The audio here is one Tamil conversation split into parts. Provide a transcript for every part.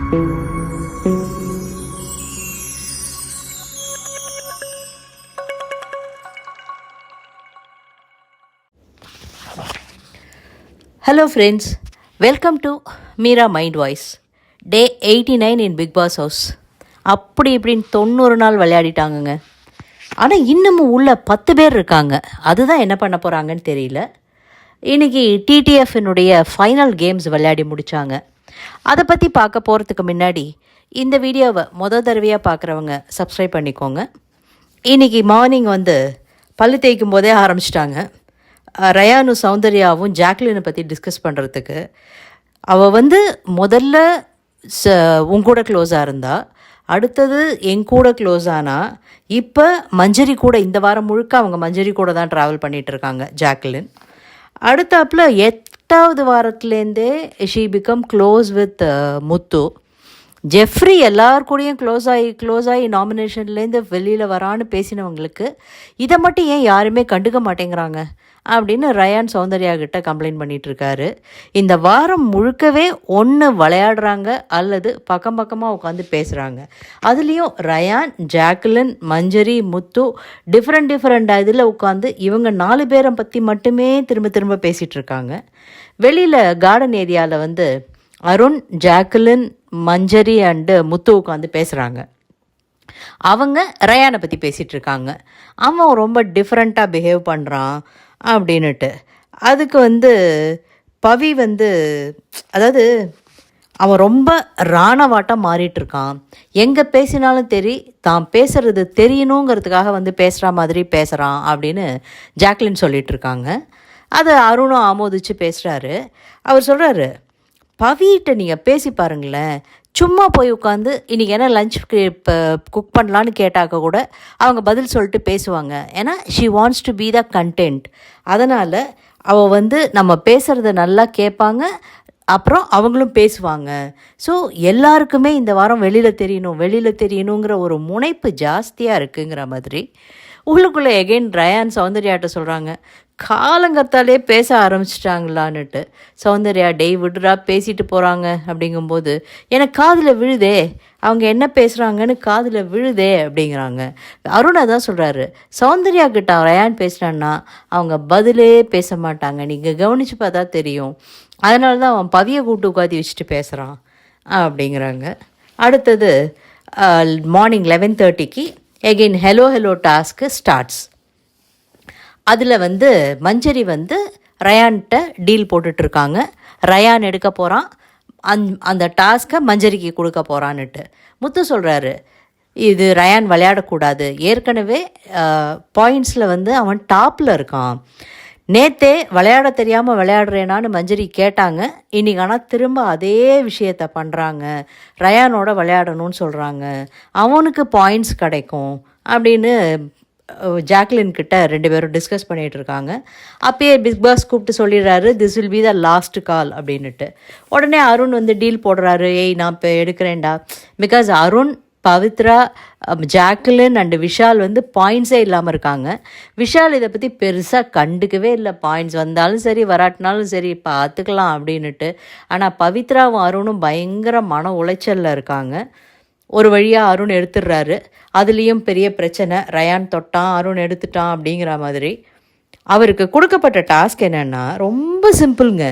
Hello friends, welcome to Meera Mind Voice. Day 89 in Big Boss House. அப்படி இப்படின்னு 90 நாள் விளையாடிட்டாங்கங்க. ஆனால் இன்னமும் உள்ள 10 பேர் இருக்காங்க. அதுதான் என்ன பண்ண போகிறாங்கன்னு தெரியல. இன்றைக்கி டிடிஎஃப்னுடைய ஃபைனல் கேம்ஸ் விளையாடி முடித்தாங்க. அதை பற்றி பார்க்க போகிறதுக்கு முன்னாடி இந்த வீடியோவை தடவையாக பார்க்குறவங்க சப்ஸ்கிரைப் பண்ணிக்கோங்க. இன்றைக்கி மார்னிங் பல்லு தேய்க்கும் போதே ஆரம்பிச்சிட்டாங்க. ரயானும் சௌந்தர்யாவும் ஜாக்லினை பற்றி டிஸ்கஸ் பண்ணுறதுக்கு. அவள் முதல்ல உங்கூட க்ளோஸாக இருந்தா, அடுத்தது எங்கூட க்ளோஸ் ஆனால், இப்போ மஞ்சரி கூட இந்த வாரம் முழுக்க அவங்க மஞ்சரி கூட தான் ட்ராவல் பண்ணிகிட்ருக்காங்க ஜாக்லின். அடுத்தாப்பில் 8வது வாரத்துலேருந்தே she become close with Muthu. Jeffrey எல்லார் கூடயும் க்ளோஸ் ஆகி நாமினேஷன்லேருந்து வெளியில் வரான்னு பேசினவங்களுக்கு இதை மட்டும் ஏன் யாருமே கண்டுக்க மாட்டேங்கிறாங்க அப்படின்னு ரயான் சௌந்தர்யா கிட்ட கம்ப்ளைண்ட் பண்ணிகிட்ருக்காரு. இந்த வாரம் முழுக்கவே ஒன்று விளையாடுறாங்க அல்லது பக்கம் பக்கமாக உட்காந்து பேசுகிறாங்க. அதுலேயும் ரயான், ஜாக்லின், மஞ்சரி, முத்து டிஃப்ரெண்ட் இதில் உட்காந்து இவங்க 4 பேரை பற்றி மட்டுமே திரும்ப பேசிகிட்ருக்காங்க. வெளியில் கார்டன் ஏரியாவில் அருண், ஜாக்லின், மஞ்சரி அண்டு முத்து உட்காந்து பேசுகிறாங்க. அவங்க ரயானை பற்றி பேசிகிட்ருக்காங்க. அவன் ரொம்ப டிஃப்ரெண்ட்டாக பிஹேவ் பண்ணுறான் அப்படின்னுட்டு. அதுக்கு பவி அதாவது அவன் ரொம்ப ராணவாட்டம் மாறிட்டுருக்கான். எங்கே பேசினாலும் தான் பேசுகிறது தெரியணுங்கிறதுக்காக பேசுகிற மாதிரி பேசுகிறான் அப்படின்னு ஜாக்லின் சொல்லிகிட்ருக்காங்க. அதை அருணும் ஆமோதிச்சு பேசுகிறாரு. அவர் சொல்கிறாரு, பவிகிட்ட நீங்கள் பேசி பாருங்களேன், சும்மா போய் உட்காந்து இன்றைக்கி என்ன லஞ்ச் இப்போ குக் பண்ணலான்னு கேட்டாக்க கூட அவங்க பதில் சொல்லிட்டு பேசுவாங்க. ஏன்னா she wants to be the content. அதனால் அவள் நம்ம பேசுகிறத நல்லா கேட்பாங்க, அப்புறம் அவங்களும் பேசுவாங்க. ஸோ எல்லாருக்குமே இந்த வாரம் வெளியில் தெரியணுங்கிற ஒரு முனைப்பு ஜாஸ்தியாக இருக்குங்கிற மாதிரி உள்ளுக்குள்ளே எகெயின் ரயான் சௌந்தர்யாட்ட சொல்கிறாங்க, காலங்கத்தாலே பேச ஆரம்பிச்சிட்டாங்களான்னுட்டு. சௌந்தர்யா விடுறா பேசிட்டு போகிறாங்க அப்படிங்கும்போது எனக்கு காதில் விழுதே, அவங்க என்ன பேசுகிறாங்கன்னு காதில் விழுதே அப்படிங்கிறாங்க. அருணா தான் சொல்கிறாரு, சௌந்தர்யா கிட்ட ரயான் பேசுகிறான்னா அவங்க பதிலே பேச மாட்டாங்க, நீங்கள் கவனித்து பார்த்தா தெரியும், அதனால தான் அவன் பவியை கூப்பிட்டு உட்காந்து வச்சுட்டு பேசுகிறான் அப்படிங்கிறாங்க. அடுத்தது மார்னிங் 11:30க்கு எகெயின் ஹலோ டாஸ்க்கு ஸ்டார்ட்ஸ். அதில் மஞ்சரி ரயான்கிட்ட டீல் போட்டுட்ருக்காங்க. ரயான் எடுக்க போகிறான், அந்த டாஸ்க்கை மஞ்சரிக்கு கொடுக்க போகிறான்னுட்டு. முத்து சொல்கிறாரு, இது ரயான் விளையாடக்கூடாது, ஏற்கனவே பாயிண்ட்ஸில் அவன் டாப்பில் இருக்கான், நேற்றே விளையாட தெரியாமல் விளையாடுறேனான்னு மஞ்சரி கேட்டாங்க, இன்றைக்கி ஆனால் திரும்ப அதே விஷயத்தை பண்ணுறாங்க, ரயானோட விளையாடணும்னு சொல்கிறாங்க, அவனுக்கு பாயிண்ட்ஸ் கிடைக்கும் அப்படின்னு ஜாக்லின் கிட்ட 2 பேரும் டிஸ்கஸ் பண்ணிகிட்டு இருக்காங்க. அப்பயே பிக் பாஸ் கூப்பிட்டு சொல்லிடுறாரு, this will be the last call அப்படின்னுட்டு. உடனே அருண் டீல் போடுறாரு, நான் இப்போ எடுக்கிறேன்டா. பிகாஸ் அருண், பவித்ரா, ஜாக்லின் அண்டு விஷால் பாயிண்ட்ஸே இல்லாமல் இருக்காங்க. விஷால் இதை பற்றி பெருசாக கண்டுக்கவே இல்லை, பாயிண்ட்ஸ் வந்தாலும் சரி வராட்டினாலும் சரி பார்த்துக்கலாம் அப்படின்னுட்டு. ஆனால் பவித்ராவும் அருணும் பயங்கர மன உளைச்சலில் இருக்காங்க. ஒரு வழியாக அருண் எடுத்துடுறாரு. அதுலேயும் பெரிய பிரச்சனை, ரயான் தொட்டான், அருண் எடுத்துட்டான் அப்படிங்கிற மாதிரி. அவருக்கு கொடுக்கப்பட்ட டாஸ்க் என்னென்னா ரொம்ப சிம்பிளுங்க,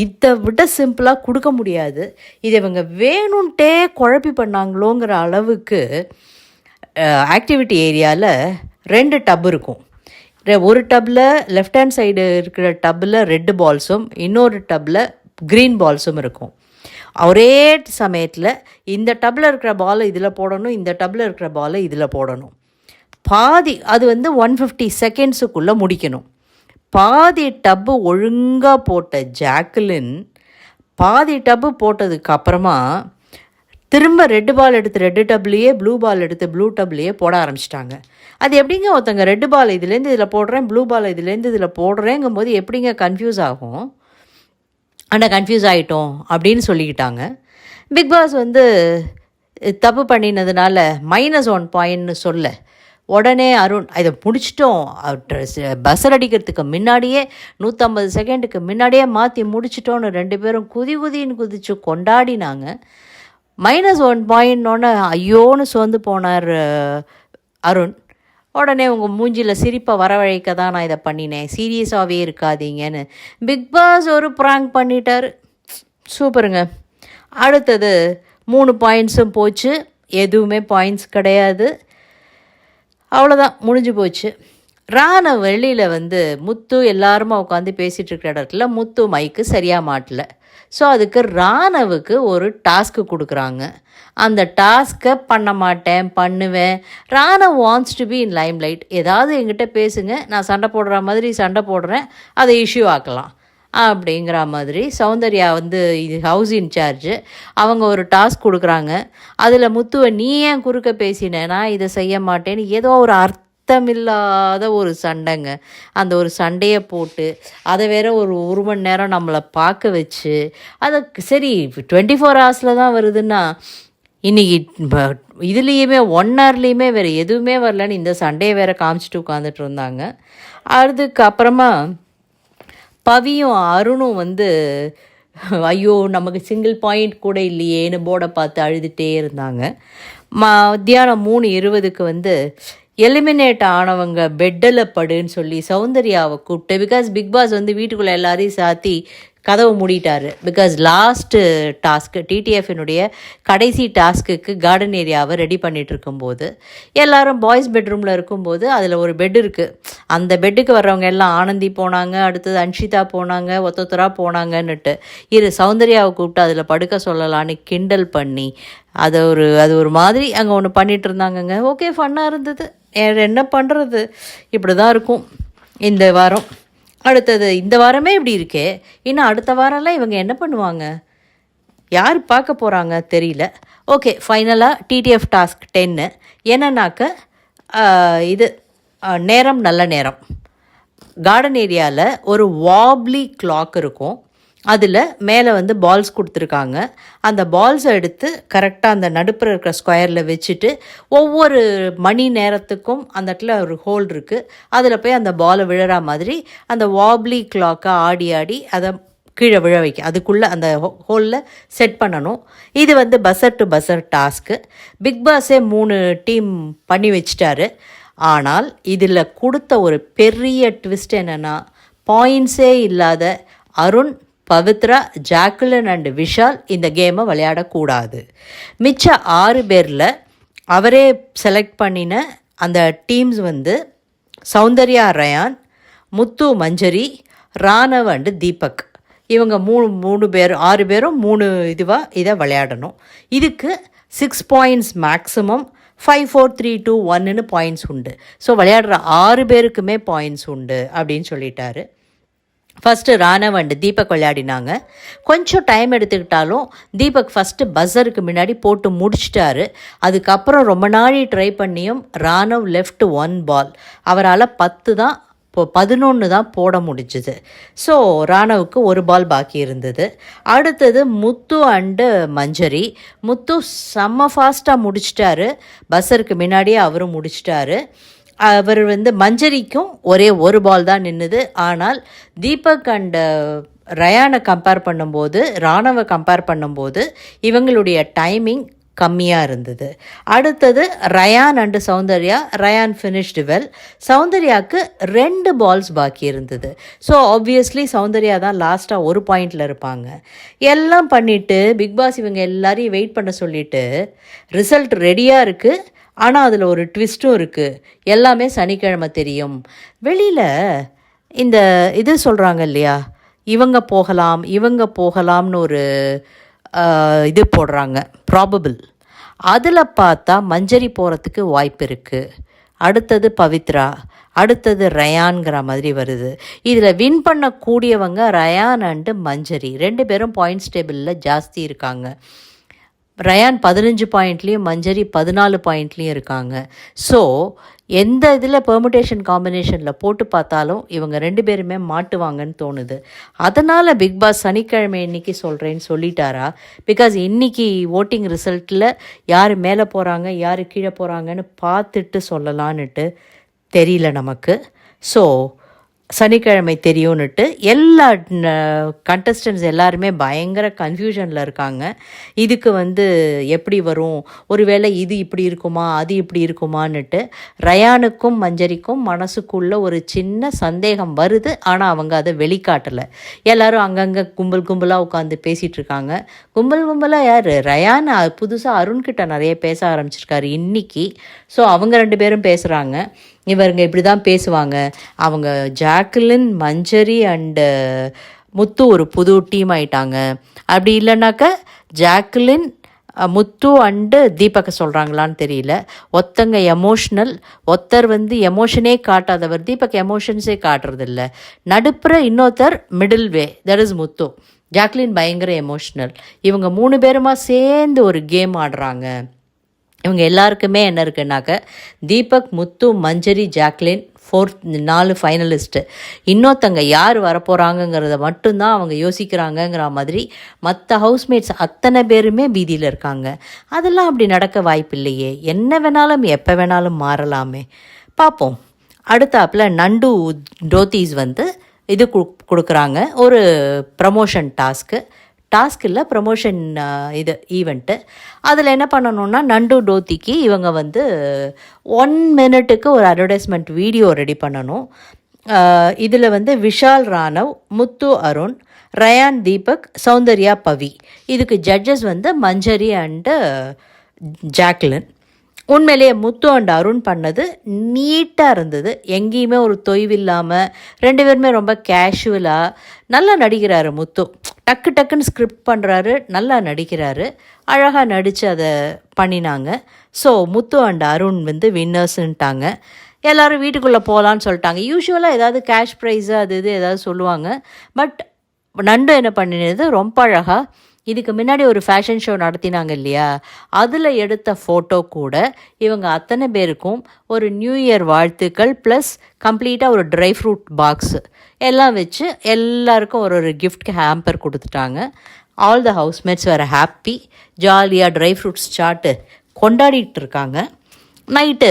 இதை விட சிம்பிளாக கொடுக்க முடியாது. இதை இவங்க வேணும்ன்ட்டே குழப்பி பண்ணாங்களோங்கிற அளவுக்கு ஆக்டிவிட்டி ஏரியாவில் 2 டப் இருக்கும். ஒரு டப்பில் லெஃப்ட் ஹேண்ட் சைடு இருக்கிற டப்பில் ரெட் பால்ஸும் இன்னொரு டப்பில் க்ரீன் பால்ஸும் இருக்கும். ஒரே சமயத்தில் இந்த டப்பில் இருக்கிற பாலை இதில் போடணும், இந்த டப்பில் இருக்கிற பாலை இதில் போடணும். பாதி அது 150 செகண்ட்ஸுக்குள்ளே முடிக்கணும். பாதி டப்பு ஒழுங்காக போட்ட ஜாக்லின் பாதி டப்பு போட்டதுக்கு அப்புறமா திரும்ப ரெட் பால் எடுத்து ரெட்டு டப்லேயே, ப்ளூ பால் எடுத்து ப்ளூ டப்லேயே போட ஆரம்பிச்சிட்டாங்க. அது எப்படிங்க ஒருத்தங்க ரெட் பால் இதுலேருந்து இதில் போடுறேன், ப்ளூ பால் இதுலேருந்து இதில் போடுறேங்கும் போது எப்படிங்க கன்ஃபியூஸ் ஆகும்? ஆனால் கன்ஃபியூஸ் ஆகிட்டோம் அப்படின்னு சொல்லிக்கிட்டாங்க. பிக் பாஸ் தப்பு பண்ணினதுனால -1 பாயிண்ட்னு சொல்ல உடனே அருண் இதை முடிச்சிட்டோம், பஸ்ஸர் அடிக்கிறதுக்கு முன்னாடியே 150 செகண்டுக்கு முன்னாடியே மாற்றி முடிச்சிட்டோன்னு 2 பேரும் குதின்னு குதித்து கொண்டாடினாங்க. -1 பாயிண்ட்னோடனே ஐயோன்னு சோர்ந்து போனார் அருண். உடனே உங்கள் மூஞ்சியில் சிரிப்பை வரவழைக்க தான் நான் இதை பண்ணினேன், சீரியஸாகவே இருக்காதீங்கன்னு பிக் பாஸ் ஒரு ப்ராங்க் பண்ணிட்டார். சூப்பருங்க. அடுத்தது 3 பாயிண்ட்ஸும் போச்சு, எதுவுமே பாயிண்ட்ஸ் கிடையாது, அவ்வளோதான், முடிஞ்சு போச்சு. ராணவ் வெளியில் முத்து எல்லாருமா உட்காந்து பேசிகிட்டு இருக்கிற இடத்துல முத்து மைக்கு சரியாக மாட்டல. ஸோ அதுக்கு ராணவுக்கு ஒரு டாஸ்க்கு கொடுக்குறாங்க. அந்த டாஸ்க்கை பண்ண மாட்டேன், பண்ணுவேன். Raanav wants to be in Lime light. ஏதாவது என்கிட்ட பேசுங்க, நான் சண்டை போடுற மாதிரி சண்டை போடுறேன், அதை இஷ்யூ ஆக்கலாம் அப்படிங்கிற மாதிரி. சௌந்தர்யா இது ஹவுஸ் இன்சார்ஜு, அவங்க ஒரு டாஸ்க் கொடுக்குறாங்க. அதில் முத்துவை நீ ஏன் குறுக்க பேசினேன், நான் இதை செய்ய மாட்டேன்னு ஏதோ ஒரு அர்த்தமில்லாத ஒரு சண்டைங்க. அந்த ஒரு சண்டையை போட்டு அதை வேற ஒரு மணி நேரம் நம்மளை பார்க்க வச்சு, அதை சரி 24 ஹவர்ஸில் தான் வருதுன்னா இன்றைக்கி இதுலேயுமே 1 ஹவர்லேயுமே வேறு எதுவுமே வரலன்னு இந்த சண்டையை வேறு காமிச்சிட்டு உட்காந்துட்டு இருந்தாங்க. அதுக்கப்புறமா பவியும் அருணும் ஐயோ நமக்கு சிங்கிள் பாயிண்ட் கூட இல்லையேன்னு போர்டை பார்த்து அழுதுகிட்டே இருந்தாங்க. மத்தியானம் 3:20க்கு எலிமினேட் ஆனவங்க பெட்டில் படுன்னு சொல்லி சௌந்தர்யாவை கூப்பிட்டு, பிகாஸ் பிக் பாஸ் வீட்டுக்குள்ளே எல்லாரையும் சாத்தி கதவை மூடிட்டார். பிகாஸ் லாஸ்ட்டு டாஸ்க்கு டிடிஎஃப்னுடைய கடைசி டாஸ்க்குக்கு கார்டன் ஏரியாவை ரெடி பண்ணிகிட்டு இருக்கும்போது எல்லோரும் பாய்ஸ் பெட்ரூமில் இருக்கும்போது அதில் ஒரு பெட் இருக்குது. அந்த பெட்டுக்கு வர்றவங்க எல்லாம் ஆனந்தி போனாங்க, அடுத்தது அன்ஷிதா போனாங்க, ஒத்தொத்தராக போனாங்கன்னுட்டு சௌந்தர்யாவை கூப்பிட்டு அதில் படுக்க சொல்லலான்னு கிண்டல் பண்ணி அது ஒரு மாதிரி அங்கே ஒன்று பண்ணிகிட்டு இருந்தாங்கங்க. ஓகே, ஃபன்னாக இருந்தது. என்ன பண்ணுறது, இப்படி தான் இருக்கும் இந்த வாரம். அடுத்தது இந்த வாரமே இப்படி இருக்கே, இன்னும் அடுத்த வாரம்லாம் இவங்க என்ன பண்ணுவாங்க, யார் பார்க்க போகிறாங்க தெரியல. ஓகே, ஃபைனலாக டிடிஎஃப் டாஸ்க் 10 என்னன்னாக்க இது நேரம் நல்ல நேரம். கார்டன் ஏரியாவில் ஒரு வாப்லி கிளாக் இருக்கும். அதில் மேலே பால்ஸ் கொடுத்துருக்காங்க. அந்த பால்ஸை எடுத்து கரெக்டாக அந்த நடுப்புற இருக்கிற ஸ்கொயரில் வச்சுட்டு ஒவ்வொரு மணி நேரத்துக்கும் அந்த இடத்துல ஒரு ஹோல் இருக்குது. அதில் போய் அந்த பாலை விழற மாதிரி அந்த வாப்லி கிளாக்கை ஆடி ஆடி அதை கீழே விழ வைக்க, அதுக்குள்ளே அந்த ஹோலில் செட் பண்ணணும். இது buzzer to buzzer task. Bigg பாஸே 3 டீம் பண்ணி வச்சிட்டாரு. ஆனால் இதில் கொடுத்த ஒரு பெரிய ட்விஸ்ட் என்னென்னா, பாயிண்ட்ஸே இல்லாத அருண், பவித்ரா, ஜாக்குலின் அண்டு விஷால் இந்த கேமை விளையாடக்கூடாது. மிச்ச 6 பேரில் அவரே செலக்ட் பண்ணின அந்த டீம்ஸ் சௌந்தர்யா, ரயான், முத்து, மஞ்சரி, ராணவ் அண்டு தீபக். இவங்க 6 பேரும் 3 இதை விளையாடணும். இதுக்கு 6 பாயிண்ட்ஸ் மேக்ஸிமம், 5, 4, 3, 2, 1ன்னு பாயிண்ட்ஸ் உண்டு. ஸோ விளையாடுற 6 பேருக்குமே பாயிண்ட்ஸ் உண்டு அப்படின்னு சொல்லிட்டாரு. ஃபஸ்ட்டு ராணவ் அண்டு தீபக் விளையாடினாங்க. கொஞ்சம் டைம் எடுத்துக்கிட்டாலும் தீபக் ஃபஸ்ட்டு பஸ்ஸருக்கு முன்னாடி போட்டு முடிச்சிட்டாரு. அதுக்கப்புறம் ரொம்ப நாளி ட்ரை பண்ணியும் ராணவ் லெஃப்ட் 1 பால். அவரால் 10 தான் 11 தான் போட முடிஞ்சுது. ஸோ ராணவுக்கு 1 பால் பாக்கி இருந்தது. அடுத்தது முத்து அண்டு மஞ்சரி. முத்து செம்ம ஃபாஸ்ட்டாக முடிச்சிட்டாரு, பஸ்ஸருக்கு முன்னாடியே அவரும் முடிச்சிட்டாரு. அவர் மஞ்சரிக்கும் ஒரே 1 பால் தான் நின்றுது. ஆனால் தீபக் அண்டு ரயானை கம்பேர் பண்ணும்போது, ராணவை கம்பேர் பண்ணும்போது இவங்களுடைய டைமிங் கம்மியாக இருந்தது. அடுத்தது Rayan and Soundarya. Rayan finished well. சௌந்தர்யாவுக்கு 2 பால்ஸ் பாக்கி இருந்தது. ஸோ ஆப்வியஸ்லி சௌந்தர்யா தான் லாஸ்ட்டாக 1 பாயிண்டில் இருப்பாங்க. எல்லாம் பண்ணிவிட்டு பிக் பாஸ் இவங்க எல்லாரையும் வெயிட் பண்ண சொல்லிவிட்டு ரிசல்ட் ரெடியாக இருக்குது. ஆனால் அதில் ஒரு ட்விஸ்ட்டும் இருக்குது. எல்லாமே சனிக்கிழமை தெரியும். வெளியில் இது சொல்கிறாங்க இல்லையா, இவங்க போகலாம்னு ஒரு இது போடுறாங்க, ப்ராபபிள். அதில் பார்த்தா மஞ்சரி போகிறதுக்கு வாய்ப்பு இருக்குது. அடுத்தது பவித்ரா, அடுத்தது ரயான்கிற மாதிரி வருது. இதில் வின் பண்ணக்கூடியவங்க ரயான் அண்டு மஞ்சரி 2 பேரும் பாயிண்ட்ஸ் டேபிளில் ஜாஸ்தி இருக்காங்க. ரயான் 15 பாயிண்ட்லேயும் மஞ்சரி 14 பாயிண்ட்லேயும் இருக்காங்க. ஸோ எந்த இதில் பெர்முடேஷன் காம்பினேஷனில் போட்டு பார்த்தாலும் இவங்க 2 பேருமே மாட்டுவாங்கன்னு தோணுது. அதனால் பிக் பாஸ் சனிக்கிழமை இன்றைக்கி சொல்கிறேன்னு சொல்லிட்டாரா? பிகாஸ் இன்றைக்கி ஓட்டிங் ரிசல்ட்டில் யார் மேலே போகிறாங்க யார் கீழே போகிறாங்கன்னு பார்த்துட்டு சொல்லலான்னுட்டு தெரியல நமக்கு. ஸோ சனிக்கிழமை தெரியும்னுட்டு எல்லா கண்டஸ்டன்ட்ஸ் எல்லாருமே பயங்கர கன்ஃபியூஷனில் இருக்காங்க. இதுக்கு எப்படி வரும், ஒருவேளை இது இப்படி இருக்குமா அது இப்படி இருக்குமான்னுட்டு ரயானுக்கும் மஞ்சரிக்கும் மனசுக்குள்ளே ஒரு சின்ன சந்தேகம் வருது. ஆனால் அவங்க அதை வெளிக்காட்டலை. எல்லோரும் அங்கங்கே கும்பல் கும்பலாக உட்காந்து பேசிகிட்டு இருக்காங்க. கும்பலாக யார், ரயான் புதுசாக அருண்கிட்ட நிறைய பேச ஆரம்பிச்சிருக்காரு இன்னைக்கு. ஸோ அவங்க 2 பேரும் பேசுகிறாங்க. இவருங்க இப்படி தான் பேசுவாங்க, அவங்க ஜாக்குலின் மஞ்சரி அண்டு முத்து ஒரு புது டீம் ஆயிட்டாங்க, அப்படி இல்லைனாக்கா ஜாக்குலின் முத்து அண்டு தீபக்கை சொல்கிறாங்களான்னு தெரியல. ஒருத்தங்க எமோஷ்னல், ஒருத்தர் எமோஷனே காட்டாதவர், தீபக் எமோஷன்ஸே காட்டுறதில்ல. நடுப்புற இன்னொருத்தர் middle way, that is Muthu. Jacqueline பயங்கர எமோஷ்னல். இவங்க 3 பேருமா சேர்ந்து ஒரு கேம் ஆடுறாங்க. இவங்க எல்லாருக்குமே என்ன இருக்குன்னாக்க தீபக், முத்து, மஞ்சரி, ஜாக்லின் 4 ஃபைனலிஸ்ட்டு. இன்னொருத்தங்க யார் வரப்போகிறாங்கங்கிறத மட்டும்தான் அவங்க யோசிக்கிறாங்கங்கிற மாதிரி மற்ற ஹவுஸ்மேட்ஸ் அத்தனை பேருமே பீதியில் இருக்காங்க. அதெல்லாம் அப்படி நடக்க வாய்ப்பில்லையே, என்ன வேணாலும் எப்போ வேணாலும் மாறலாமே. பார்ப்போம். அடுத்தாப்பில் நண்டு டோத்தீஸ் இது கொடுக்குறாங்க, ஒரு ப்ரமோஷன் டாஸ்க் இல்லை, ப்ரமோஷன் ஈவெண்ட்டு. அதில் என்ன பண்ணணுன்னா நண்டு டோத்திக்கு இவங்க 1 மினிட்டுக்கு ஒரு அட்வர்டைஸ்மெண்ட் வீடியோ ரெடி பண்ணணும். இதில் விஷால் ராணவ், முத்து அருண், ரயான் தீபக், சௌந்தர்யா பவி. இதுக்கு ஜட்ஜஸ் மஞ்சரி அண்டு ஜாக்லின். உண்மையிலேயே முத்து அண்ட் அருண் பண்ணது நீட்டாக இருந்தது, எங்கேயுமே ஒரு தொய்வில்லாமல். 2 பேருமே ரொம்ப கேஷுவலாக நல்லா நடிக்கிறாரு முத்து. டக்குன்னு ஸ்கிரிப்ட் பண்ணுறாரு, நல்லா நடிக்கிறாரு, அழகாக நடித்து அதை பண்ணினாங்க. ஸோ முத்து அண்ட் அருண் வின்னர்ஸுன்ட்டாங்க. எல்லோரும் வீட்டுக்குள்ளே போகலான்னு சொல்லிட்டாங்க. யூஸ்வலாக ஏதாவது கேஷ் ப்ரைஸு அது இது ஏதாவது சொல்லுவாங்க. பட் நண்டு என்ன பண்ணினது ரொம்ப அழகாக, இதுக்கு முன்னாடி ஒரு ஃபேஷன் ஷோ நடத்தினாங்க இல்லையா, அதில் எடுத்த ஃபோட்டோ கூட இவங்க அத்தனை பேருக்கும் ஒரு நியூ இயர் வாழ்த்துக்கள் ப்ளஸ் கம்ப்ளீட்டாக ஒரு ட்ரை ஃப்ரூட் பாக்ஸு எல்லாம் வச்சு எல்லாருக்கும் ஒரு கிஃப்ட் ஹேம்பர் கொடுத்துட்டாங்க. ஆல் த ஹவுஸ்மேட்ஸ் வேறு ஹாப்பி, ஜாலியாக ட்ரை ஃப்ரூட்ஸ் சாட்டு கொண்டாடிட்டு இருக்காங்க. நைட்டு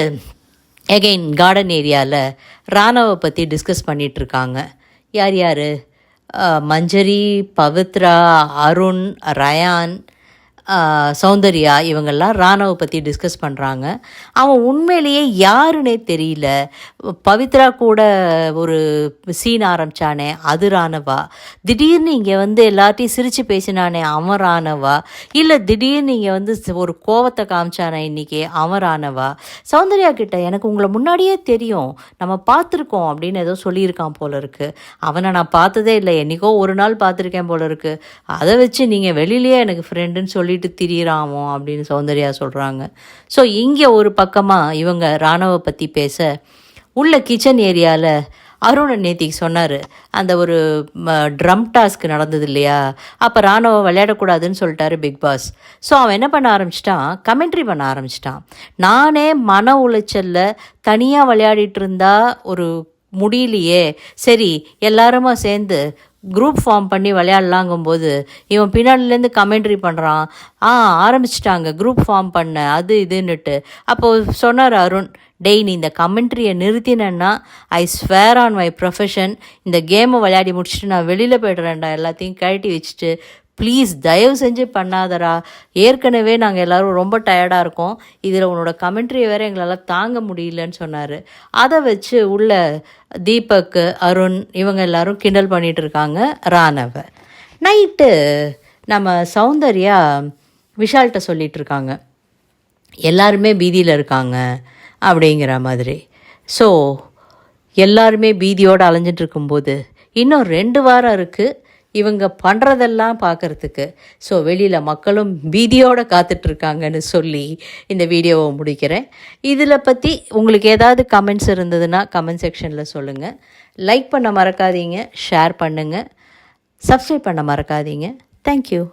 எகெயின் கார்டன் ஏரியாவில் ராணவை பற்றி டிஸ்கஸ் பண்ணிகிட்ருக்காங்க. யார் மஞ்சரி, பவித்ரா, அருண், ரயான், சௌந்தர்யா இவங்கெல்லாம் ராணவை பற்றி டிஸ்கஸ் பண்ணுறாங்க. அவன் உண்மையிலேயே யாருன்னே தெரியல. பவித்ரா கூட ஒரு சீன் ஆரம்பித்தானே அது ராணவா, திடீர்னு இங்கே எல்லாத்தையும் சிரித்து பேசினானே அவன் ராணவா, இல்லை திடீர்னு இங்கே ஒரு கோவத்தை காமிச்சானே இன்றைக்கி அவன் ராணவா. சௌந்தர்யா கிட்ட எனக்கு உங்களை முன்னாடியே தெரியும், நம்ம பார்த்துருக்கோம் அப்படின்னு ஏதோ சொல்லியிருக்கான் போல இருக்குது. அவனை நான் பார்த்ததே இல்லை, என்றைக்கோ ஒரு நாள் பார்த்துருக்கேன் போல இருக்குது, அதை வச்சு நீங்கள் வெளியிலேயே எனக்கு ஃப்ரெண்டுன்னு சொல்லிட்டு திரியிறாமோ அப்படின்னு சௌந்தர்யா சொல்கிறாங்க. ஸோ இங்கே ஒரு பக்கமாக இவங்க ராணவை பற்றி பேச, உள்ள கிச்சன் ஏரியாவில் அருணன் நேத்திக்கு சொன்னார், அந்த ஒரு ட்ரம் டாஸ்க் நடந்தது இல்லையா, அப்போ ராணுவ விளையாடக்கூடாதுன்னு சொல்லிட்டாரு பிக் பாஸ். ஸோ அவன் என்ன பண்ண ஆரம்பிச்சிட்டான், கமெண்ட்ரி பண்ண ஆரம்பிச்சிட்டான். நானே மன உளைச்சலில் தனியாக விளையாடிட்டு இருந்தா ஒரு முடியலையே, சரி எல்லாருமா சேர்ந்து குரூப் ஃபார்ம் பண்ணி விளையாடலாங்கும்போது இவன் பின்னாடிலேருந்து கமெண்ட்ரி பண்ணுறான், ஆரம்பிச்சிட்டாங்க குரூப் ஃபார்ம் பண்ண அது இதுன்னுட்டு. அப்போது சொன்னார் அருண், டெய் நீ இந்த கமெண்ட்ரியை நிறுத்தினேன்னா I swear on my profession, இந்த கேமை விளையாடி முடிச்சுட்டு நான் வெளியில் போய்டுறேன்டா, எல்லாத்தையும் கழட்டி வச்சுட்டு ப்ளீஸ் தயவு செஞ்சு பண்ணாதரா, ஏற்கனவே நாங்கள் எல்லோரும் ரொம்ப டயர்டாக இருக்கோம், இதில் உன்னோட கமெண்ட்ரியை வேறு எங்களால் தாங்க முடியலன்னு சொன்னார். அதை வச்சு உள்ள தீபக், அருண் இவங்க எல்லோரும் கிண்டல் பண்ணிகிட்டு இருக்காங்க ராணவை. நைட்டு நம்ம சௌந்தர்யா விஷால்கிட்ட சொல்லிகிட்டு இருக்காங்க, எல்லாருமே பீதியில் இருக்காங்க அப்படிங்கிற மாதிரி. ஸோ எல்லாருமே பீதியோடு அலைஞ்சிட்டு இருக்கும்போது இன்னும் 2 வாரம் இருக்குது இவங்க பண்ணுறதெல்லாம் பார்க்குறதுக்கு. ஸோ வெளியில் மக்களும் பீதியோடு காத்துட்ருக்காங்கன்னு சொல்லி இந்த வீடியோவை முடிக்கிறேன். இதில் பற்றி உங்களுக்கு ஏதாவது கமெண்ட்ஸ் இருந்ததுன்னா கமெண்ட் செக்ஷனில் சொல்லுங்கள். லைக் பண்ண மறக்காதீங்க, ஷேர் பண்ணுங்கள், சப்ஸ்கிரைப் பண்ண மறக்காதீங்க. தேங்க்யூ.